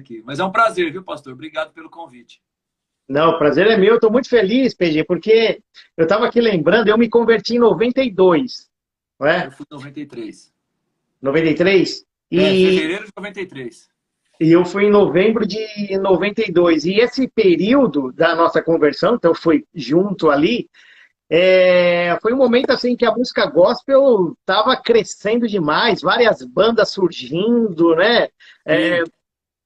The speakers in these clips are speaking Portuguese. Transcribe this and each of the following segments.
aqui. Mas é um prazer, viu, pastor? Obrigado pelo convite. Não, o prazer é meu. Estou muito feliz, PG, porque eu estava aqui lembrando, eu me converti em 92, não Eu é? fui em 93. 93? É, E, fevereiro de 93. e eu fui em novembro de 92. E esse período da nossa conversão, então foi junto ali, foi um momento assim que a música gospel estava crescendo demais, várias bandas surgindo, né? Sim,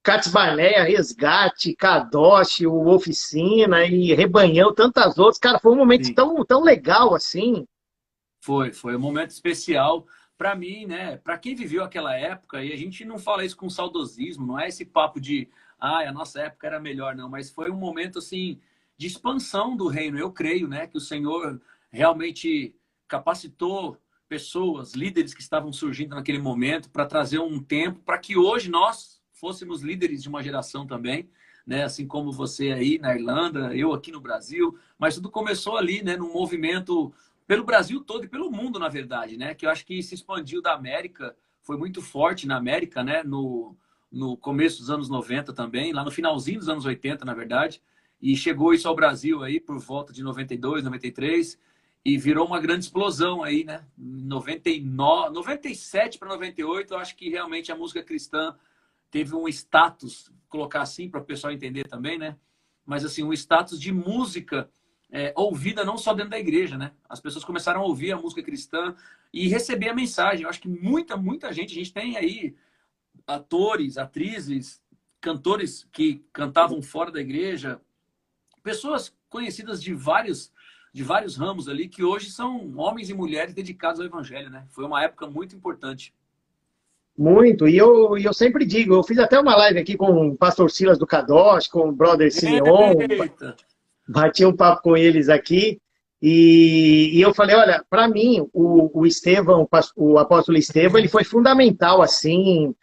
Cats Barneia, Resgate, Kadosh, o Oficina e Rebanhão, tantas outras. Cara, foi um momento sim. tão legal assim. Foi um momento especial para mim, né? Para quem viveu aquela época, e a gente não fala isso com saudosismo, não é esse papo de, a nossa época era melhor, não, mas foi um momento assim de expansão do reino. Eu creio, né, que o Senhor realmente capacitou pessoas, líderes que estavam surgindo naquele momento para trazer um tempo para que hoje nós fôssemos líderes de uma geração também, né? Assim como você aí na Irlanda, eu aqui no Brasil, mas tudo começou ali, né, num movimento pelo Brasil todo e pelo mundo, na verdade, né? Que eu acho que se expandiu da América, foi muito forte na América, né? No começo dos anos 90 também, lá no finalzinho dos anos 80, na verdade, e chegou isso ao Brasil aí por volta de 92, 93, e virou uma grande explosão aí, né? 99, 97 para 98, eu acho que realmente a música cristã teve um status, colocar assim para o pessoal entender também, né? Mas assim, um status de música ouvida não só dentro da igreja, né? As pessoas começaram a ouvir a música cristã e receber a mensagem. Eu acho que muita gente, a gente tem aí atores, atrizes, cantores que cantavam fora da igreja, pessoas conhecidas de vários ramos ali que hoje são homens e mulheres dedicados ao evangelho, né? Foi uma época muito importante. Muito. E eu sempre digo, eu fiz até uma live aqui com o pastor Silas do Kadosh, com o brother Simeon, Eita! bati um papo com eles aqui. E eu falei, olha, para mim, o Estevão, o apóstolo Estevão, ele foi fundamental, assim,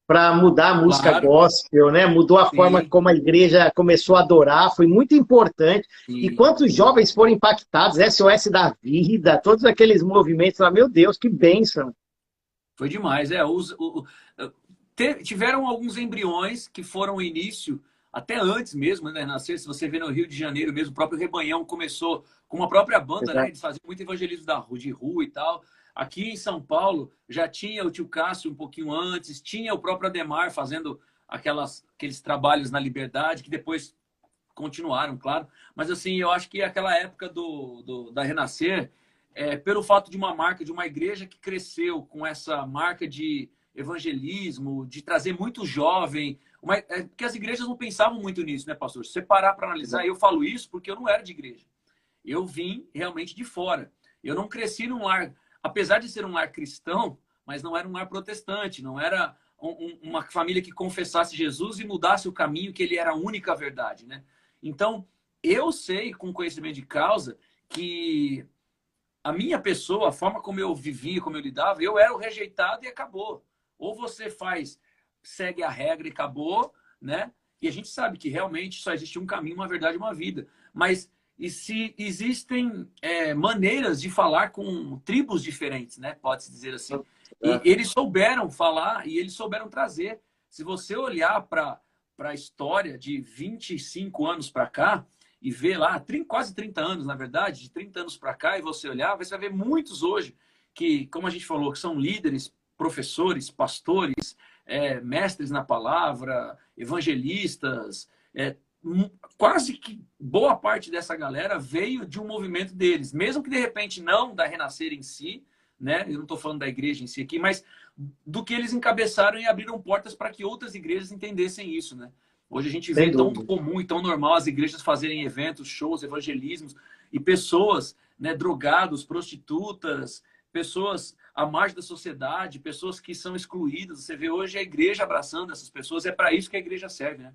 para mudar a música Claro, gospel, né? Mudou a forma sim, como a igreja começou a adorar, foi muito importante. E sim. quantos jovens foram impactados, SOS da Vida, todos aqueles movimentos lá, meu Deus, que bênção. Foi demais. Tiveram alguns embriões que foram o início, até antes mesmo, né, nascer. Se você vê no Rio de Janeiro mesmo, o próprio Rebanhão começou com uma própria banda, né? Exato. Eles faziam muito evangelismo de rua e tal. Aqui em São Paulo já tinha o tio Cássio um pouquinho antes, tinha o próprio Ademar fazendo aqueles trabalhos na Liberdade, que depois continuaram, claro. Mas assim, eu acho que aquela época da Renascer, pelo fato de uma marca, de uma igreja que cresceu com essa marca de evangelismo, de trazer muito jovem, porque as igrejas não pensavam muito nisso, né, pastor? Se você parar para analisar, eu falo isso porque eu não era de igreja. Eu vim realmente de fora. Eu não cresci num lar, apesar de ser um lar cristão, mas não era um lar protestante, não era uma família que confessasse Jesus e mudasse o caminho, que ele era a única verdade, né? Então, eu sei, com conhecimento de causa, que a minha pessoa, a forma como eu vivia, como eu lidava, eu era o rejeitado e acabou. Ou você segue a regra e acabou, né? E a gente sabe que realmente só existe um caminho, uma verdade, uma vida. Mas e se existem maneiras de falar com tribos diferentes, né? Pode-se dizer assim. E eles souberam falar e eles souberam trazer. Se você olhar para a história de 25 anos para cá, e ver lá, quase 30 anos, na verdade, de 30 anos para cá, e você olhar, você vai ver muitos hoje que, como a gente falou, que são líderes, professores, pastores, mestres na palavra, evangelistas, quase que boa parte dessa galera veio de um movimento deles, mesmo que de repente não da Renascer em si, né? Eu não estou falando da igreja em si aqui, mas do que eles encabeçaram e abriram portas para que outras igrejas entendessem isso, né? Hoje a gente Sem vê tão dúvida. comum e tão normal as igrejas fazerem eventos, shows, evangelismos e pessoas, né, drogados, prostitutas, pessoas à margem da sociedade, pessoas que são excluídas. Você vê hoje a igreja abraçando essas pessoas. É para isso que a igreja serve, né?